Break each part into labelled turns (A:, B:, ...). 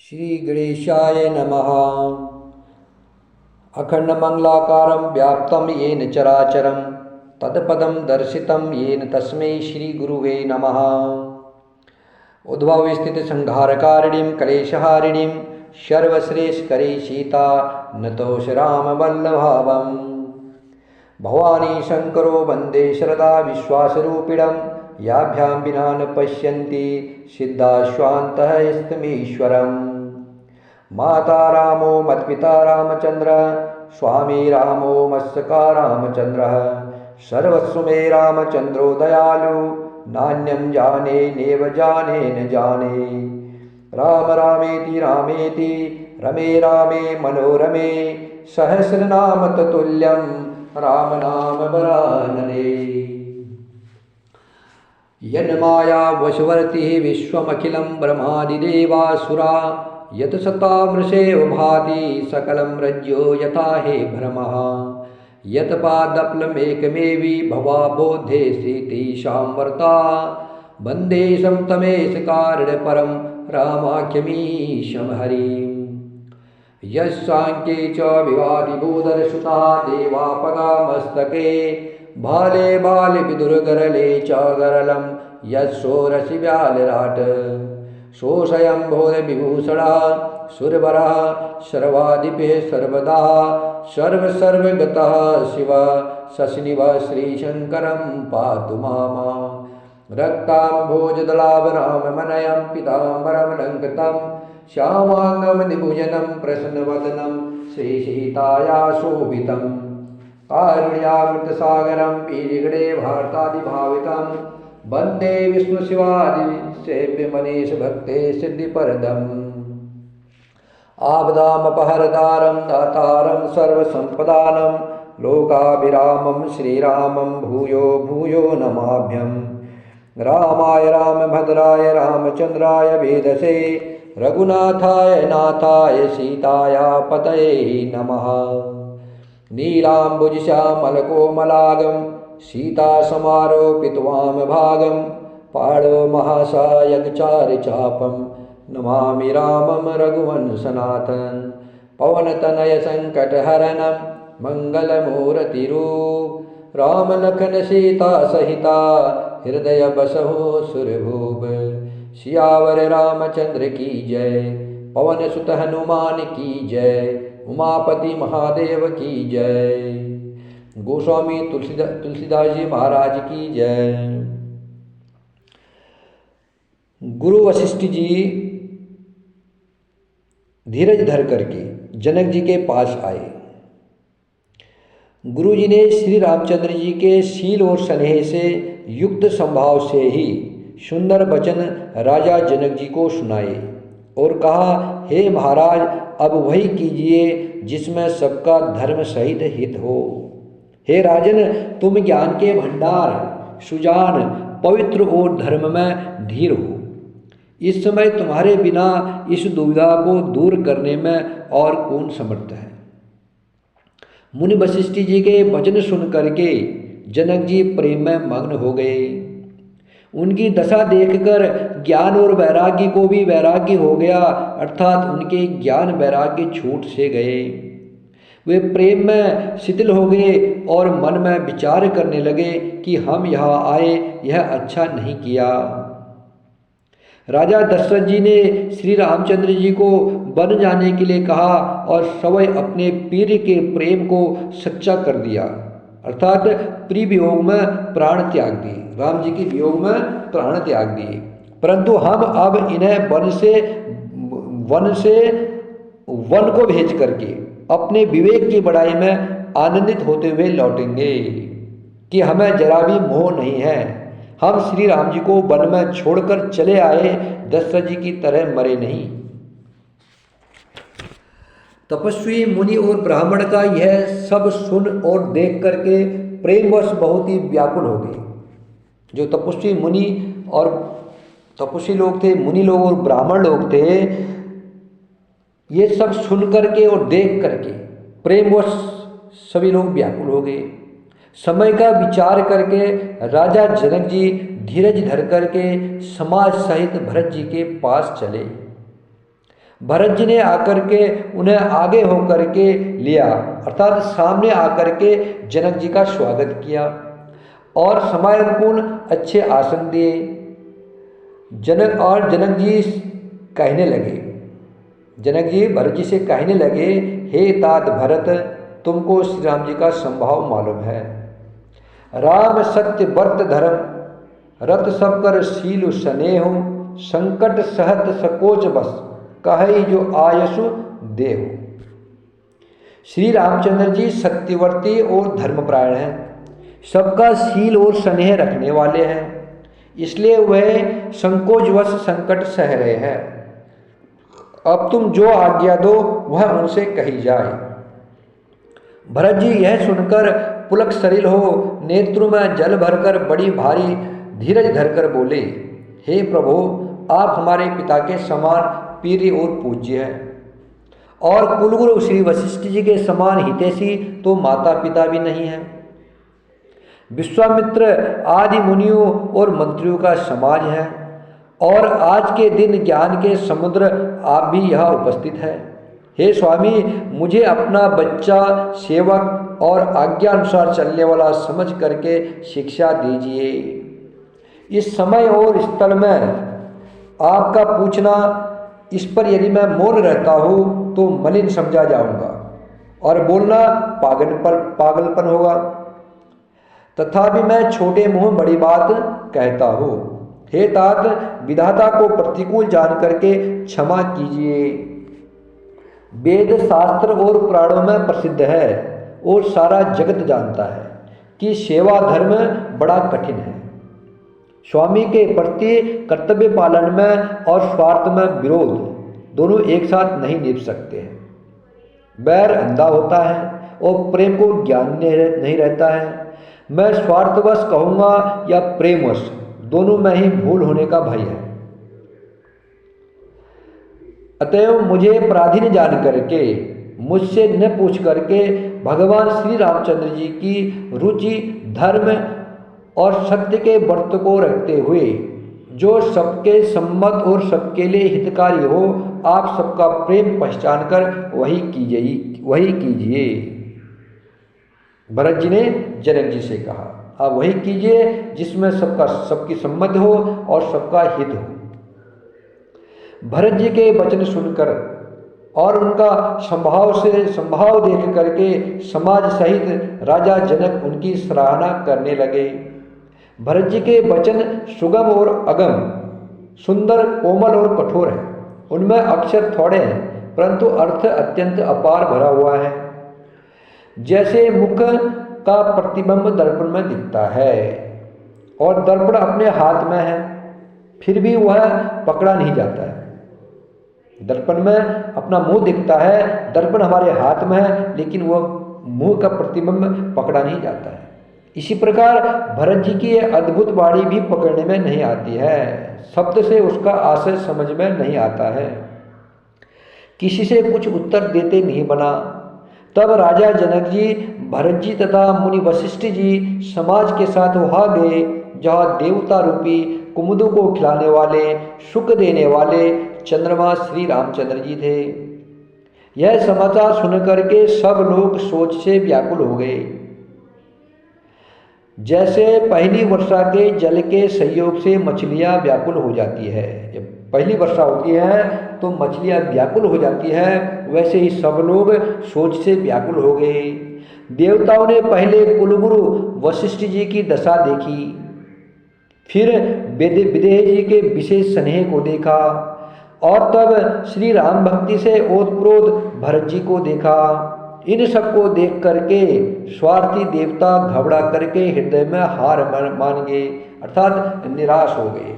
A: श्री गणेशाय नमः। अखंडमंगलाकारं व्याप्तं येन चराचरं तत्पदं दर्शितं येन तस्मै श्रीगुरुवे नमः। उद्भवस्थितिसंहारकारिणीं क्लेशहारिणीं सर्वश्रेष्ठकरी सीता नतोष रामवल्लभावम्। भवानी शंकरो वन्दे श्रद्धा विश्वासरूपिणं याभ्यां विना न पश्यन्ति सिद्धाश्वान्तः स्तमीश्वरम्। माता रामो मत्पिता रामचंद्र स्वामी रामो मत्सखा रामचंद्रः सर्वस्व मे रामचंद्रो दयालु नान्यं जाने नेव जाने न जाने। राम रामेति रामेति रमे रामे मनोरमे सहस्रनाम ततुल्यं राम नाम वरानने। यन्माया वशवर्तिः विश्वमखिलं ब्रह्मादिदेवासुरा यत सतामृषेव भाति सकलं रज्जो यथा हे भ्रमः। यत पादप्लमेकमेवि भवा बोधे स्थितिशां वर्ता वन्दे समतमेश कारणपरं रामाख्यमीशं हरिम्। यस्साङ्ख्ये च विवादिबोधरसुता देवापगामस्तके भाले बाले विदुरगरले च गरलं यत्सोरसि व्यालराट। सोऽयं भोरविभूषणः सुरवरः सर्वाधिपे सर्वदा सर्वगतः शिव शशिनिवः श्रीशङ्करं पातु मामा। रक्ताम्भोजदलाभराममनयं पीताम्बरमलङ्कृतं श्यामाङ्गं निभुजनं प्रसन्नवदनं श्रीसीताया शोभितं। कारुण्यामृतसागरं पीरिगणे भारतादिभावितं वन्दे विष्णुशिवादिसेव्यमनीष भक्ते सिद्धिपरदम्। आपदामपहरतारं दातारं सर्वसम्पदानं लोकाभिरामं श्रीरामं भूयो भूयो नमाभ्यं। रामाय रामभद्राय रामचन्द्राय वेदसे रघुनाथाय नाथाय सीताया पतये नमः। नीलाम्बुजश्यामलकोमलागं सीतासमारोपितवामभागं पाणोमहासायकचारिचापं नमामि रामं रघुवंशनाथं। पवनतनयसङ्कटहरणं मङ्गलमूर्तिरूप रामलखन सीता सहिता हृदय बसहो सुरभूप। सियावर रामचंद्र की जय पवन सुत हनुमान की जय उमापति महादेव की जय। गोस्वामी तुलसीदास जी महाराज की जय। गुरु वशिष्ठ जी धीरज धर करके जनक जी के पास आए। गुरु जी ने श्री रामचंद्र जी के शील और स्नेह से युक्त स्वभाव से ही सुंदर वचन राजा जनक जी को सुनाए और कहा, हे महाराज, अब वही कीजिए जिसमें सबका धर्म सहित हित हो। हे राजन, तुम ज्ञान के भंडार, सुजान, पवित्र और धर्म में धीर हो। इस समय तुम्हारे बिना इस दुविधा को दूर करने में और कौन समर्थ है। मुनि वशिष्ठ जी के वचन सुन करके जनक जी प्रेम में मग्न हो गए। उनकी दशा देखकर ज्ञान और वैराग्य को भी वैराग्य हो गया, अर्थात उनके ज्ञान वैराग्य छूट से गए। वे प्रेम में शिथिल हो गए और मन में विचार करने लगे कि हम यहाँ आए यह अच्छा नहीं किया। राजा दशरथ जी ने श्री रामचंद्र जी को वन जाने के लिए कहा और सवय अपने प्रिय के प्रेम को सच्चा कर दिया, अर्थात प्रिय वियोग में प्राण त्याग दिए, राम जी के वियोग में प्राण त्याग दिए। परंतु हम अब इन्हें वन को भेज करके अपने विवेक की बड़ाई में आनंदित होते हुए लौटेंगे कि हमें जरा भी मोह नहीं है। हम श्री राम जी को वन में छोड़कर चले आए, दशरथ जी की तरह मरे नहीं। तपस्वी मुनि और ब्राह्मण का यह सब सुन और देख करके प्रेमवश बहुत ही व्याकुल हो गए। जो तपस्वी मुनि और तपस्वी लोग थे, मुनि लोग और ब्राह्मण लोग थे, ये सब सुन करके और देख करके प्रेमवश सभी लोग व्याकुल हो गए। समय का विचार करके राजा जनक जी धीरज धर करके समाज सहित भरत जी के पास चले भरत जी ने आकर के उन्हें आगे होकर के लिया, अर्थात सामने आकर के जनक जी का स्वागत किया और समयपूर्ण अच्छे आसन दिए। जनक जी कहने लगे, जनक जी भरत जी से कहने लगे, हे तात भरत, तुमको श्री राम जी का संभाव मालूम है। राम सत्य व्रत धर्म, रत सब कर शील स्नेह, संकट सहत सकोच बस, कहे जो आयसु देहु। श्री रामचंद्र जी सत्यवर्ती और धर्मपरायण हैं, सबका शील और स्नेह रखने वाले हैं, इसलिए वह संकोचवश संकट सह रहे हैं। अब तुम जो आज्ञा दो वह उनसे कही जाए। भरत जी यह सुनकर पुलक सलिल हो नेत्रों में जल भरकर बड़ी भारी धीरज धरकर बोले, हे प्रभु, आप हमारे पिता के समान प्रिय और पूज्य हैं, और कुलगुरु श्री वशिष्ठ जी के समान हितैषी तो माता पिता भी नहीं है। विश्वामित्र आदि मुनियों और मंत्रियों का समाज है, और आज के दिन ज्ञान के समुद्र आप भी यहाँ उपस्थित है। हे स्वामी, मुझे अपना बच्चा, सेवक और आज्ञा अनुसार चलने वाला समझ करके शिक्षा दीजिए। इस समय और स्थल में आपका पूछना, इस पर यदि मैं मौन रहता हूँ तो मलिन समझा जाऊंगा और बोलना पागलपन होगा। तथापि मैं छोटे मुंह बड़ी बात कहता हूँ। हे तात, विधाता को प्रतिकूल जान करके क्षमा कीजिए। वेद शास्त्र और पुराणों में प्रसिद्ध है और सारा जगत जानता है कि सेवा धर्म बड़ा कठिन है। स्वामी के प्रति कर्तव्य पालन में और स्वार्थ में विरोध दोनों एक साथ नहीं निभ सकते हैं। बैर अंधा होता है और प्रेम को ज्ञान नहीं रहता है। मैं स्वार्थवश कहूँगा या प्रेमवश, दोनों में ही भूल होने का भय है। अतएव मुझे पराधीन जान करके, मुझसे न पूछ करके भगवान श्री रामचंद्र जी की रुचि धर्म और सत्य के व्रत को रखते हुए, जो सबके सम्मत और सबके लिए हितकारी हो, आप सबका प्रेम पहचान कर वही कीजिए। भरत जी ने जनक जी से कहा, आप वही कीजिए जिसमें सबकी सम्मत हो और सबका हित हो। भरत जी के वचन सुनकर और उनका संभाव देख करके समाज सहित राजा जनक उनकी सराहना करने लगे। भरत जी के वचन सुगम और अगम, सुंदर, कोमल और कठोर हैं। उनमें अक्षर थोड़े हैं परंतु अर्थ अत्यंत अपार भरा हुआ है। जैसे मुख का प्रतिबिंब दर्पण में दिखता है और दर्पण अपने हाथ में है, फिर भी वह पकड़ा नहीं जाता है। दर्पण में अपना मुंह दिखता है, दर्पण हमारे हाथ में है, लेकिन वह मुंह का प्रतिबिंब पकड़ा नहीं जाता है। इसी प्रकार भरत जी की यह अद्भुत वाणी भी पकड़ने में नहीं आती है, शब्द से उसका आशय समझ में नहीं आता है। किसी से कुछ उत्तर देते नहीं बना। तब राजा जनक जी, भरत जी तथा मुनि वशिष्ठ जी समाज के साथ वहाँ गए जहाँ देवता रूपी कुमुदों को खिलाने वाले, सुख देने वाले चंद्रमा श्री रामचंद्र जी थे। यह समाचार सुनकर के सब लोग सोच से व्याकुल हो गए। जैसे पहली वर्षा के जल के संयोग से मछलियां व्याकुल हो जाती है, जब पहली वर्षा होती है तो मछलियां व्याकुल हो जाती है, वैसे ही सब लोग सोच से व्याकुल हो गए। देवताओं ने पहले कुलगुरु वशिष्ठ जी की दशा देखी, फिर विदेह जी के विशेष स्नेह को देखा और तब श्री राम भक्ति से ओतप्रोत भरत जी को देखा। इन सबको देख करके स्वार्थी देवता घबरा करके हृदय में हार मान गए, अर्थात निराश हो गए।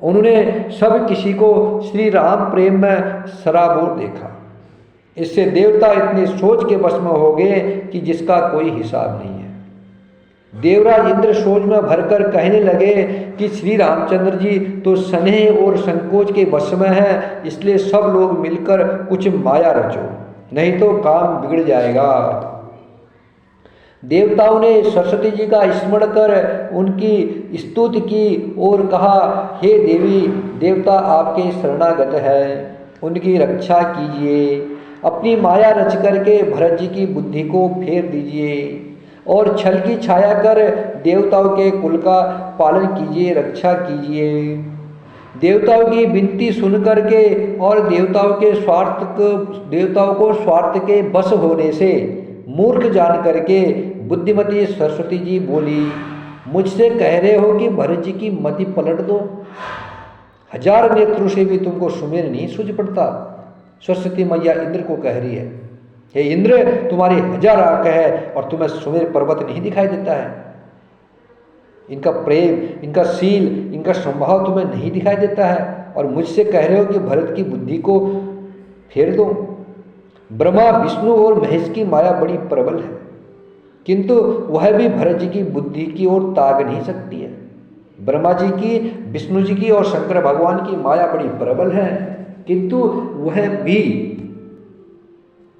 A: उन्होंने सब किसी को श्री राम प्रेम में सराबोर देखा। इससे देवता इतने सोच के वश में हो गए कि जिसका कोई हिसाब नहीं है। देवराज इंद्र सोच में भरकर कहने लगे कि श्री रामचंद्र जी तो स्नेह और संकोच के वश में है, इसलिए सब लोग मिलकर कुछ माया रचो, नहीं तो काम बिगड़ जाएगा। देवताओं ने सरस्वती जी का स्मरण कर उनकी स्तुति की और कहा, हे देवी, देवता आपके शरणागत है, उनकी रक्षा कीजिए। अपनी माया रच करके भरत जी की बुद्धि को फेर दीजिए और छल की छाया कर देवताओं के कुल का पालन कीजिए, रक्षा कीजिए। देवताओं की विनती सुन करके और देवताओं को स्वार्थ के बस होने से मूर्ख जान करके बुद्धिमती सरस्वती जी बोली, मुझसे कह रहे हो कि भरत जी की मति पलट दो? 1000 नेत्रों से भी तुमको सुमेर नहीं सूझ पड़ता। सरस्वती मैया इंद्र को कह रही है, हे इंद्र, तुम्हारी 1000 आंखें है और तुम्हें सुमेर पर्वत नहीं दिखाई देता है। इनका प्रेम, इनका शील, इनका स्वभाव तुम्हें नहीं दिखाई देता है और मुझसे कह रहे हो कि भरत की बुद्धि को फेर दो। ब्रह्मा, विष्णु और महेश की माया बड़ी प्रबल है, किंतु वह भी भरत जी की बुद्धि की ओर ताक नहीं सकती है। ब्रह्मा जी की, विष्णु जी की और शंकर भगवान की माया बड़ी प्रबल है, किंतु वह भी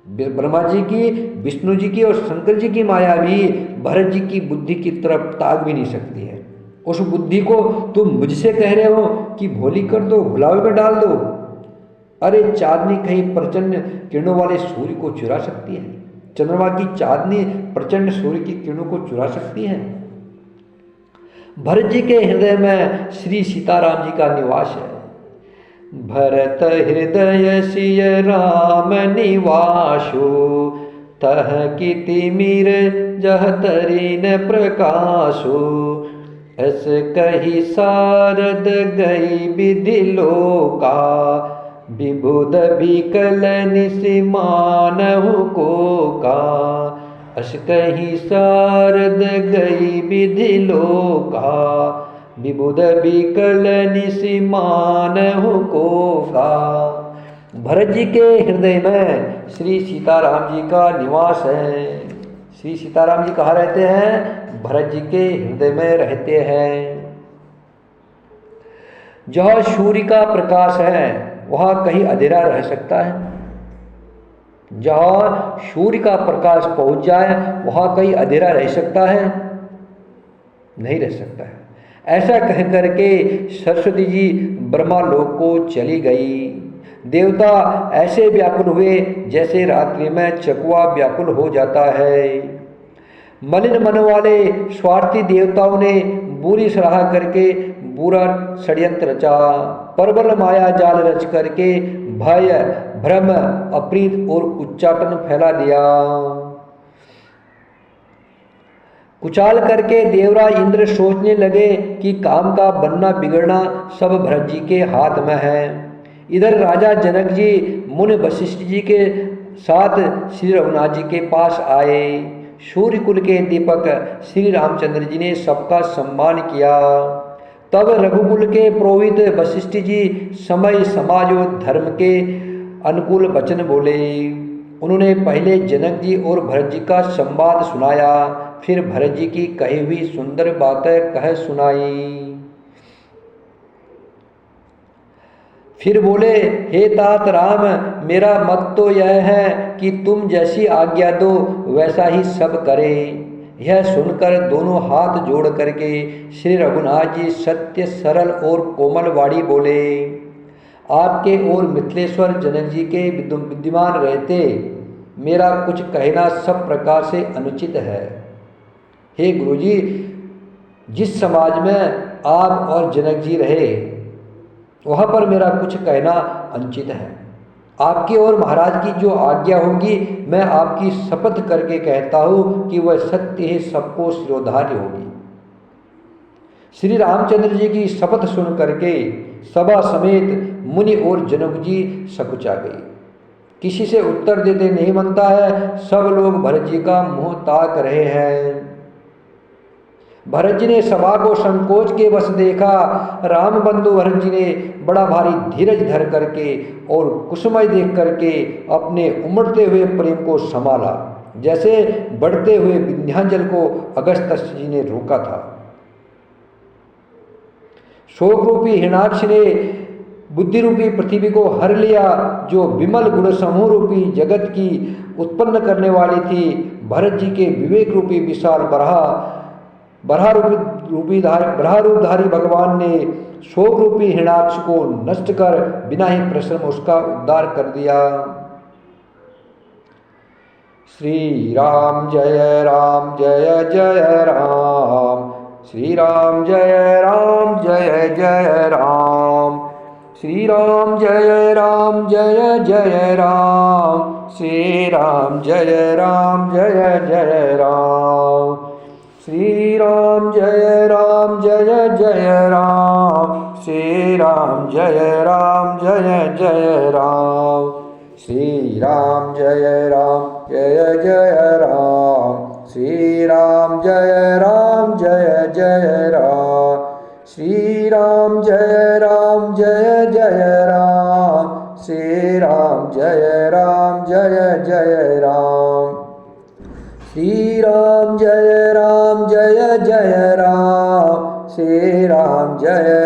A: ब्रह्मा जी की, विष्णु जी की और शंकर जी की माया भी भरत जी की बुद्धि की तरफ ताक भी नहीं सकती है। उस बुद्धि को तुम मुझसे कह रहे हो कि भोली कर दो, भुलावे में डाल दो। अरे चांदनी कहीं प्रचंड किरणों वाले सूर्य को चुरा सकती है, चंद्रमा की चांदनी प्रचंड सूर्य की किरणों को चुरा सकती है। भरत जी के हृदय में श्री सीताराम जी का निवास है। भरत हृदय सिय राम निवासो, तह की तिमिर जह तरीन प्रकाशो। ऐस कही सारद गई विधि लोका, विबुध विकल निसिमानहु को का। अस कही सारद गई विधि लोका, विबुध विकल निसिमानहु को का। भरत जी के हृदय में श्री सीताराम जी का निवास है। श्री सीताराम जी कहाँ रहते हैं? भरत जी के हृदय में रहते हैं। जहाँ सूर्य का प्रकाश है वहाँ कहीं अंधेरा रह सकता है? जहाँ सूर्य का प्रकाश पहुँच जाए वहाँ कहीं अंधेरा रह सकता है? नहीं रह सकता है। ऐसा कह करके सरस्वती जी ब्रह्मालोक को चली गई। देवता ऐसे व्याकुल हुए जैसे रात्रि में चकुआ व्याकुल हो जाता है। मलिन मन वाले स्वार्थी देवताओं ने बुरी सलाह करके बुरा षड्यंत्र रचा, प्रबल माया जाल रच करके भय, भ्रम, अप्रीत और उच्चाटन फैला दिया। कुचाल करके देवराज इंद्र सोचने लगे कि काम का बनना बिगड़ना सब भरत जी के हाथ में है। इधर राजा जनक जी मुनि वशिष्ठ जी के साथ श्री रघुनाथ जी के पास आए। सूर्य कुल के दीपक श्री रामचंद्र जी ने सबका सम्मान किया। तब रघुकुल के पुरोहित वशिष्ठ जी समय, समाज और धर्म के अनुकूल वचन बोले। उन्होंने पहले जनक जी और भरत जी का संवाद सुनाया, फिर भरत जी की कही हुई सुंदर बातें कह सुनाई। फिर बोले, हे तात राम, मेरा मत तो यह है कि तुम जैसी आज्ञा दो वैसा ही सब करें। यह सुनकर दोनों हाथ जोड़ करके श्री रघुनाथ जी सत्य, सरल और कोमल वाणी बोले। आपके और मिथिलेश्वर जनक जी के विद्यमान रहते मेरा कुछ कहना सब प्रकार से अनुचित है। हे गुरुजी, जिस समाज में आप और जनक जी रहे वहाँ पर मेरा कुछ कहना अनुचित है। आपकी और महाराज की जो आज्ञा होगी मैं आपकी शपथ करके कहता हूँ कि वह सत्य ही सबको शिरोधार्य होगी। श्री रामचंद्र जी की शपथ सुन करके सभा समेत मुनि और जनक जी सकुचा गए। किसी से उत्तर देते नहीं बनता है, सब लोग भरत जी का मुंह ताक रहे हैं। भरत जी ने सभा को संकोच के वश देखा। राम बंधु भरत जी ने बड़ा भारी धीरज धर करके और कुसुमय देख करके अपने उमड़ते हुए प्रेम को संभाला, जैसे बढ़ते हुए विंध्याचल को अगस्त्य जी ने रोका था। शोक रूपी हिरणाक्ष ने बुद्धि रूपी पृथ्वी को हर लिया, जो विमल गुण समूह रूपी जगत की उत्पन्न करने वाली थी। भरत जी के विवेक रूपी विशाल बराह रूपधारी भगवान ने शोक रूपी हिरणाक्ष को नष्ट कर बिना ही परिश्रम उसका उद्धार कर दिया। श्री राम जय जय राम, श्री राम जय जय राम, श्री राम जय जय राम, श्री राम जय जय राम, श्री राम जय जय राम, श्री राम जय जय राम, श्री राम जय जय राम, श्री राम जय जय राम, श्री राम जय जय राम, श्री राम जय जय राम, श्री राम जय जय राम, श्री राम जय